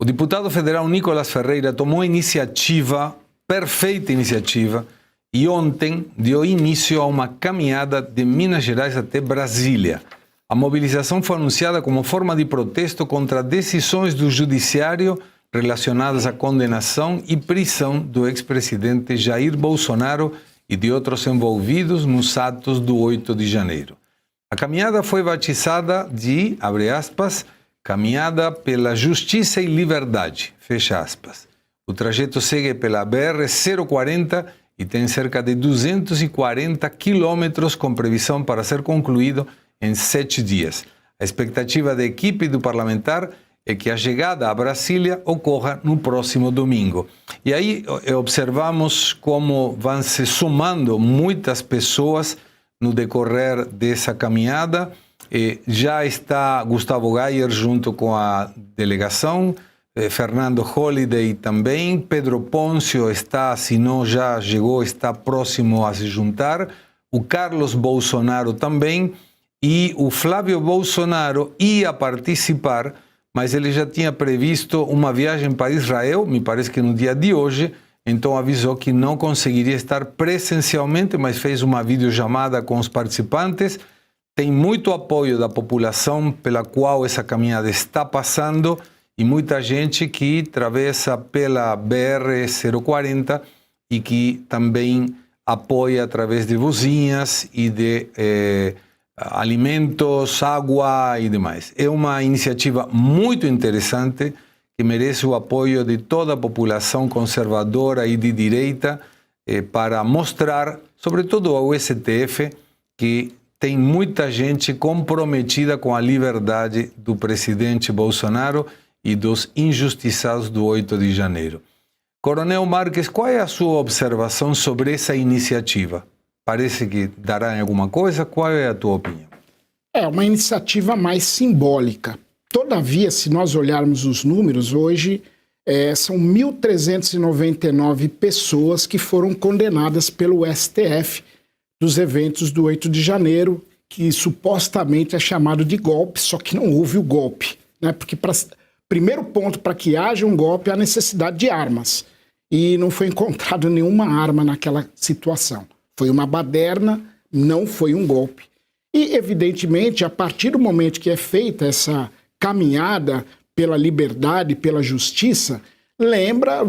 deputado federal Nicolas Ferreira tomou perfeita iniciativa, e ontem deu início a uma caminhada de Minas Gerais até Brasília. A mobilização foi anunciada como forma de protesto contra decisões do judiciário relacionadas à condenação e prisão do ex-presidente Jair Bolsonaro e de outros envolvidos nos atos do 8 de janeiro. A caminhada foi batizada de, abre aspas, Caminhada pela Justiça e Liberdade, fecha aspas. O trajeto segue pela BR-040 e tem cerca de 240 quilômetros com previsão para ser concluído em 7 dias. A expectativa da equipe do parlamentar é que a chegada a Brasília ocorra no próximo domingo. E aí observamos como vão se somando muitas pessoas no decorrer dessa caminhada. Já está Gustavo Gayer junto com a delegação, Fernando Holliday também, Pedro Pôncio está, se não já chegou, está próximo a se juntar, o Carlos Bolsonaro também, e o Flávio Bolsonaro ia participar, mas ele já tinha previsto uma viagem para Israel, me parece que no dia de hoje, então avisou que não conseguiria estar presencialmente, mas fez uma videochamada com os participantes. Tem muito apoio da população pela qual essa caminhada está passando e muita gente que atravessa pela BR-040 e que também apoia através de buzinhas e de alimentos, água e demais. É uma iniciativa muito interessante que merece o apoio de toda a população conservadora e de direita para mostrar, sobretudo ao STF, que tem muita gente comprometida com a liberdade do presidente Bolsonaro e dos injustiçados do 8 de janeiro. Coronel Marques, qual é a sua observação sobre essa iniciativa? Parece que dará em alguma coisa? Qual é a tua opinião? É uma iniciativa mais simbólica. Todavia, se nós olharmos os números, hoje são 1.399 pessoas que foram condenadas pelo STF dos eventos do 8 de janeiro, que supostamente é chamado de golpe, só que não houve o golpe, né? Porque primeiro ponto para que haja um golpe é a necessidade de armas. E não foi encontrado nenhuma arma naquela situação. Foi uma baderna, não foi um golpe. E, evidentemente, a partir do momento que é feita essa caminhada pela liberdade, pela justiça,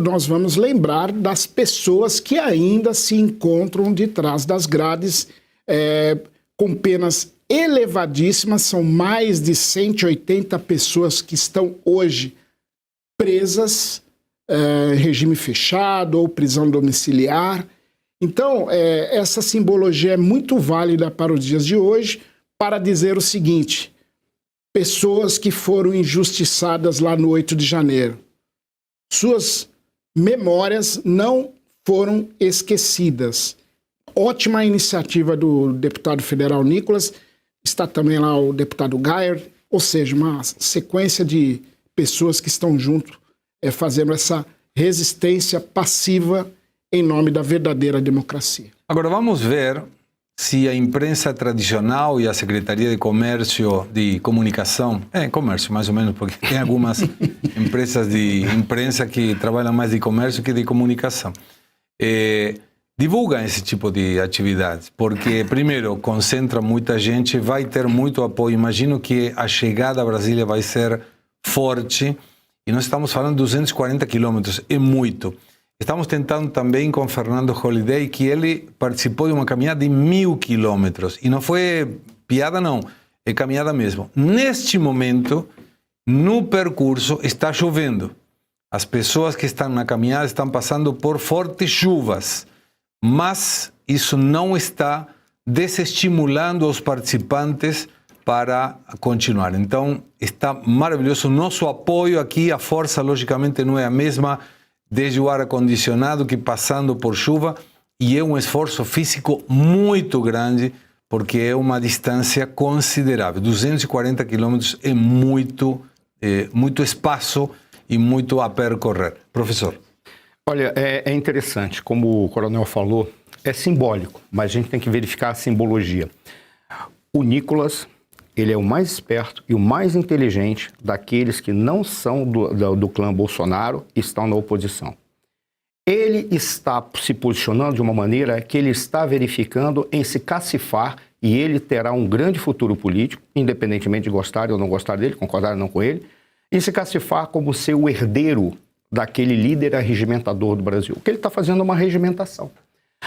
nós vamos lembrar das pessoas que ainda se encontram de trás das grades com penas elevadíssimas. São mais de 180 pessoas que estão hoje presas, regime fechado ou prisão domiciliar. Então, essa simbologia é muito válida para os dias de hoje para dizer o seguinte: pessoas que foram injustiçadas lá no 8 de janeiro, suas memórias não foram esquecidas. Ótima iniciativa do deputado federal Nicolas, está também lá o deputado Gayer, ou seja, uma sequência de pessoas que estão junto fazendo essa resistência passiva em nome da verdadeira democracia. Agora vamos ver se a imprensa tradicional e a Secretaria de Comércio, de Comunicação, comércio mais ou menos, porque tem algumas empresas de imprensa que trabalham mais de comércio que de comunicação, divulgam esse tipo de atividades, porque primeiro concentra muita gente, vai ter muito apoio. Imagino que a chegada a Brasília vai ser forte, e nós estamos falando de 240 quilômetros, é muito. Estamos tentando também com Fernando Holliday, que ele participou de uma caminhada de 1.000 quilômetros. E não foi piada, não. É caminhada mesmo. Neste momento, no percurso, está chovendo. As pessoas que estão na caminhada estão passando por fortes chuvas. Mas isso não está desestimulando os participantes para continuar. Então, está maravilhoso. Nosso apoio aqui, a força, logicamente, não é a mesma desde o ar-condicionado que passando por chuva, e é um esforço físico muito grande, porque é uma distância considerável. 240 quilômetros é muito espaço e muito a percorrer. Professor. Olha, é interessante, como o coronel falou, é simbólico, mas a gente tem que verificar a simbologia. O Nicolas, ele é o mais esperto e o mais inteligente daqueles que não são do clã Bolsonaro e estão na oposição. Ele está se posicionando de uma maneira que ele está verificando em se cacifar e ele terá um grande futuro político, independentemente de gostar ou não gostar dele, concordar ou não com ele, e se cacifar como ser o herdeiro daquele líder arregimentador do Brasil. O que ele está fazendo é uma regimentação.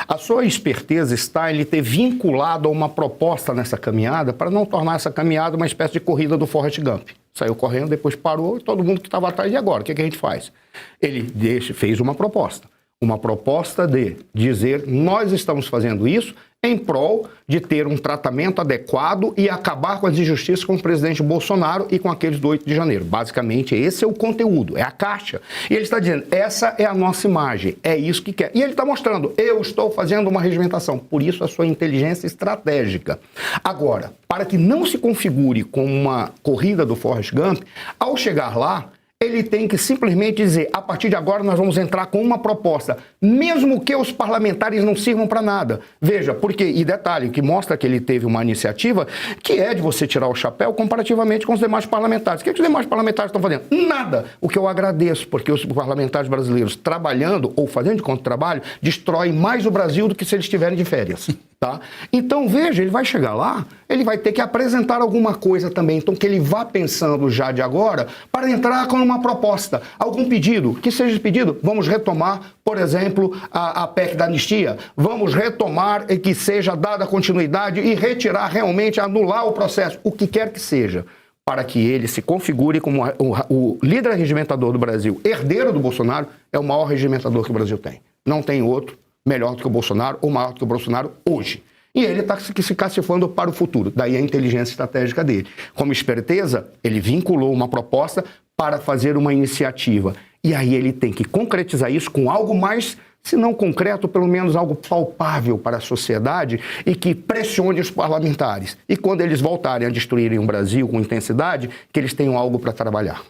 A sua esperteza está em ele ter vinculado a uma proposta nessa caminhada para não tornar essa caminhada uma espécie de corrida do Forrest Gump. Saiu correndo, depois parou e todo mundo que estava atrás, e agora? O que a gente faz? Ele fez uma proposta de dizer, nós estamos fazendo isso em prol de ter um tratamento adequado e acabar com as injustiças com o presidente Bolsonaro e com aqueles do 8 de janeiro. Basicamente, esse é o conteúdo, é a caixa. E ele está dizendo, essa é a nossa imagem, é isso que quer. E ele está mostrando, eu estou fazendo uma regimentação, por isso a sua inteligência estratégica. Agora, para que não se configure como uma corrida do Forrest Gump, ao chegar lá, ele tem que simplesmente dizer, a partir de agora nós vamos entrar com uma proposta, mesmo que os parlamentares não sirvam para nada. Veja, porque, e detalhe, que mostra que ele teve uma iniciativa que é de você tirar o chapéu comparativamente com os demais parlamentares. O que os demais parlamentares estão fazendo? Nada. O que eu agradeço, porque os parlamentares brasileiros trabalhando ou fazendo de conta trabalho, destroem mais o Brasil do que se eles estiverem de férias. Tá? Então, veja, ele vai chegar lá, ele vai ter que apresentar alguma coisa também, então que ele vá pensando já de agora para entrar com uma proposta, algum pedido, que seja pedido, vamos retomar, por exemplo, a PEC da anistia, vamos retomar e que seja dada continuidade e retirar realmente, anular o processo, o que quer que seja, para que ele se configure como o líder regimentador do Brasil, herdeiro do Bolsonaro, é o maior regimentador que o Brasil tem. Não tem outro melhor do que o Bolsonaro ou maior do que o Bolsonaro hoje. E ele está se cacifando para o futuro. Daí a inteligência estratégica dele. Como esperteza, ele vinculou uma proposta para fazer uma iniciativa. E aí ele tem que concretizar isso com algo mais, se não concreto, pelo menos algo palpável para a sociedade e que pressione os parlamentares. E quando eles voltarem a destruírem o Brasil com intensidade, que eles tenham algo para trabalhar.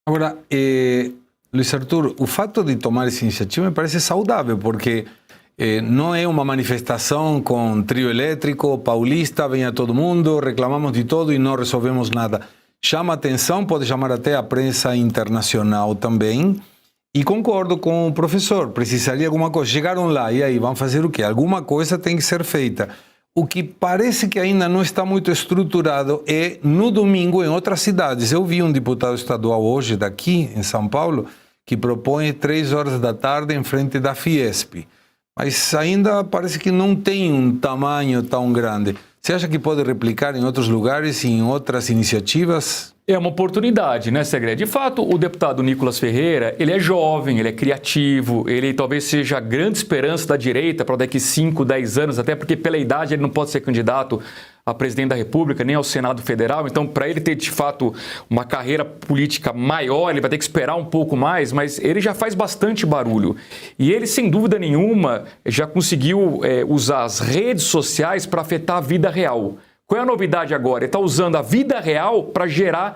Agora, Luiz Arthur, o fato de tomar essa iniciativa me parece saudável, porque não é uma manifestação com trio elétrico, paulista, venha todo mundo, reclamamos de todo e não resolvemos nada. Chama atenção, pode chamar até a prensa internacional também. E concordo com o professor, precisaria alguma coisa. Chegaram lá, e aí, vão fazer o quê? Alguma coisa tem que ser feita. O que parece que ainda não está muito estruturado é, no domingo, em outras cidades. Eu vi um deputado estadual hoje, daqui, em São Paulo, que propõe 3 horas da tarde em frente da Fiesp. Mas ainda parece que não tem um tamanho tão grande. Você acha que pode replicar em outros lugares, em outras iniciativas? É uma oportunidade, né, Segré? De fato, o deputado Nicolas Ferreira, ele é jovem, ele é criativo, ele talvez seja a grande esperança da direita para daqui 5, 10 anos, até porque pela idade ele não pode ser candidato a presidente da República, nem ao Senado Federal. Então, para ele ter, de fato, uma carreira política maior, ele vai ter que esperar um pouco mais, mas ele já faz bastante barulho. E ele, sem dúvida nenhuma, já conseguiu usar as redes sociais para afetar a vida real. Qual é a novidade agora? Ele está usando a vida real para gerar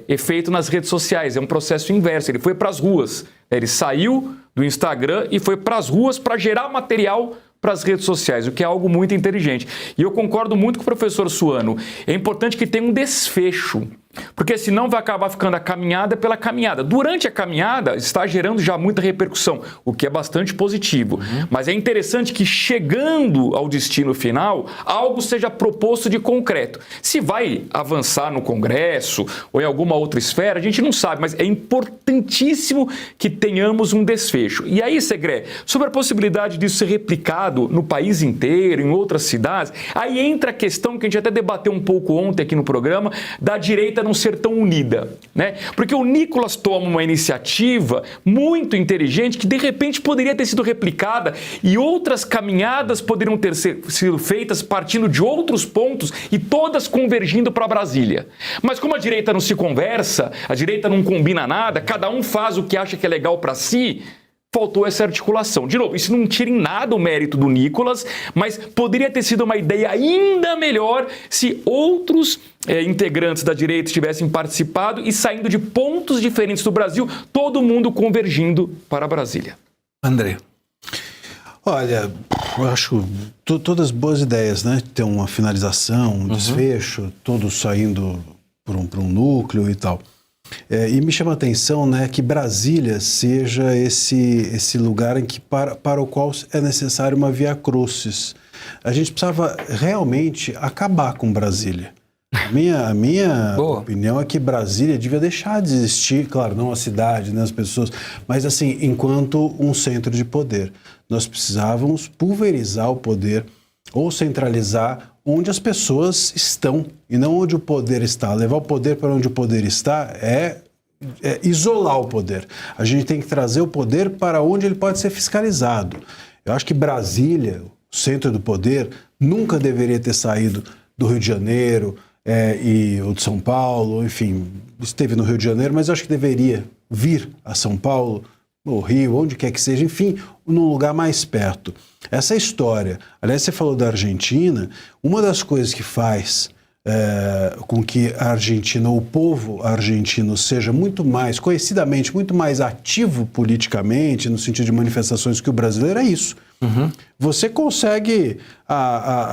efeito nas redes sociais. É um processo inverso. Ele foi para as ruas. Ele saiu do Instagram e foi para as ruas para gerar material para as redes sociais, o que é algo muito inteligente. E eu concordo muito com o professor Suano. É importante que tenha um desfecho, porque senão vai acabar ficando a caminhada pela caminhada. Durante a caminhada está gerando já muita repercussão, o que é bastante positivo. Mas é interessante que chegando ao destino final, algo seja proposto de concreto. Se vai avançar no Congresso ou em alguma outra esfera, a gente não sabe, mas é importantíssimo que tenhamos um desfecho. E aí, Segré, sobre a possibilidade disso ser replicado no país inteiro, em outras cidades, aí entra a questão que a gente até debateu um pouco ontem aqui no programa, da direita não ser tão unida, né? Porque o Nicolas toma uma iniciativa muito inteligente que de repente poderia ter sido replicada e outras caminhadas poderiam ter sido feitas partindo de outros pontos e todas convergindo para Brasília. Mas como a direita não se conversa, a direita não combina nada, cada um faz o que acha que é legal para si, faltou essa articulação. De novo, isso não tira em nada o mérito do Nicolas, mas poderia ter sido uma ideia ainda melhor se outros integrantes da direita tivessem participado e saindo de pontos diferentes do Brasil, todo mundo convergindo para Brasília. André. Olha, Eu acho todas boas ideias, né? Ter uma finalização, um desfecho, todos saindo por um núcleo e tal. E me chama a atenção, né, que Brasília seja esse lugar em que para o qual é necessário uma via crucis. A gente precisava realmente acabar com Brasília. A minha opinião é que Brasília devia deixar de existir, claro, não a cidade, né, as pessoas, mas assim, enquanto um centro de poder. Nós precisávamos pulverizar o poder ou centralizar onde as pessoas estão e não onde o poder está. Levar o poder para onde o poder está é isolar o poder. A gente tem que trazer o poder para onde ele pode ser fiscalizado. Eu acho que Brasília, o centro do poder, nunca deveria ter saído do Rio de Janeiro ou de São Paulo, enfim, esteve no Rio de Janeiro, mas eu acho que deveria vir a São Paulo, no Rio, onde quer que seja, enfim, num lugar mais perto. Essa história, aliás, você falou da Argentina, uma das coisas que faz com que a Argentina, o povo argentino, seja muito mais, conhecidamente, muito mais ativo politicamente, no sentido de manifestações que o brasileiro, é isso. Você consegue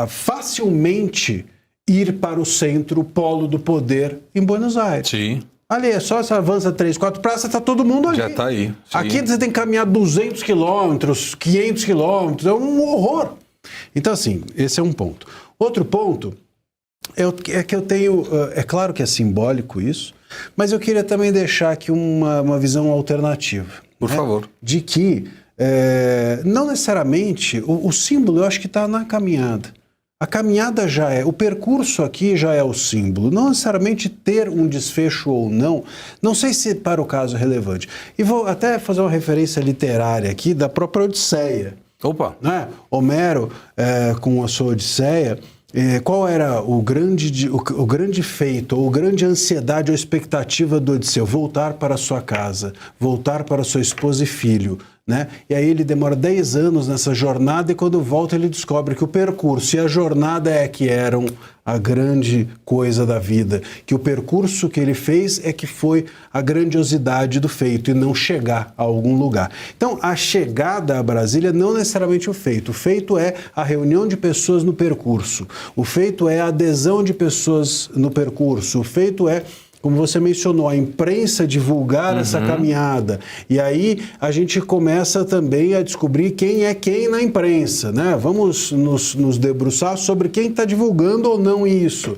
facilmente ir para o centro, o polo do poder em Buenos Aires. Sim. Ali, é só você avança 3, 4 praças, está todo mundo ali. Já está aí. Sim. Aqui você tem que caminhar 200 quilômetros, 500 quilômetros, é um horror. Então, assim, esse é um ponto. Outro ponto é que eu tenho... É claro que é simbólico isso, mas eu queria também deixar aqui uma visão alternativa. Por favor. De que, não necessariamente, o símbolo eu acho que está na caminhada. A caminhada o percurso aqui já é o símbolo, não necessariamente ter um desfecho ou não sei se para o caso é relevante. E vou até fazer uma referência literária aqui da própria Odisseia. Opa! Né? Homero, com a sua Odisseia, qual era o grande feito, ou grande ansiedade ou expectativa do Odisseu? Voltar para sua casa, voltar para sua esposa e filho. Né? E aí ele demora 10 anos nessa jornada e quando volta ele descobre que o percurso e a jornada que eram a grande coisa da vida, que o percurso que ele fez que foi a grandiosidade do feito e não chegar a algum lugar. Então a chegada a Brasília não necessariamente o feito é a reunião de pessoas no percurso, o feito é a adesão de pessoas no percurso, o feito como você mencionou, a imprensa divulgar essa caminhada. E aí a gente começa também a descobrir quem é quem na imprensa, né? Vamos nos debruçar sobre quem está divulgando ou não isso.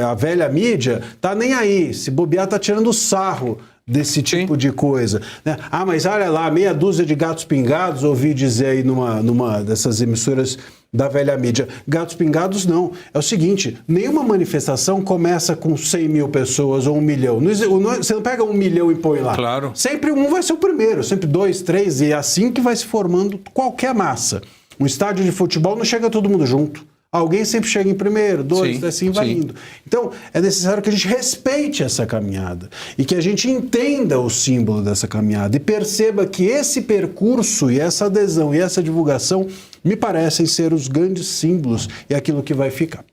A velha mídia tá nem aí, se bobear tá tirando sarro desse tipo de coisa. Né? Mas olha lá, meia dúzia de gatos pingados, ouvi dizer aí numa dessas emissoras da velha mídia. Gatos pingados não. É o seguinte, nenhuma manifestação começa com 100 mil pessoas ou 1 milhão. Você não pega 1 milhão e põe lá. Claro. Sempre um vai ser o primeiro, sempre 2, 3, e é assim que vai se formando qualquer massa. Um estádio de futebol não chega todo mundo junto. Alguém sempre chega em primeiro, 2, assim vai indo. Então, é necessário que a gente respeite essa caminhada e que a gente entenda o símbolo dessa caminhada e perceba que esse percurso e essa adesão e essa divulgação me parecem ser os grandes símbolos e aquilo que vai ficar.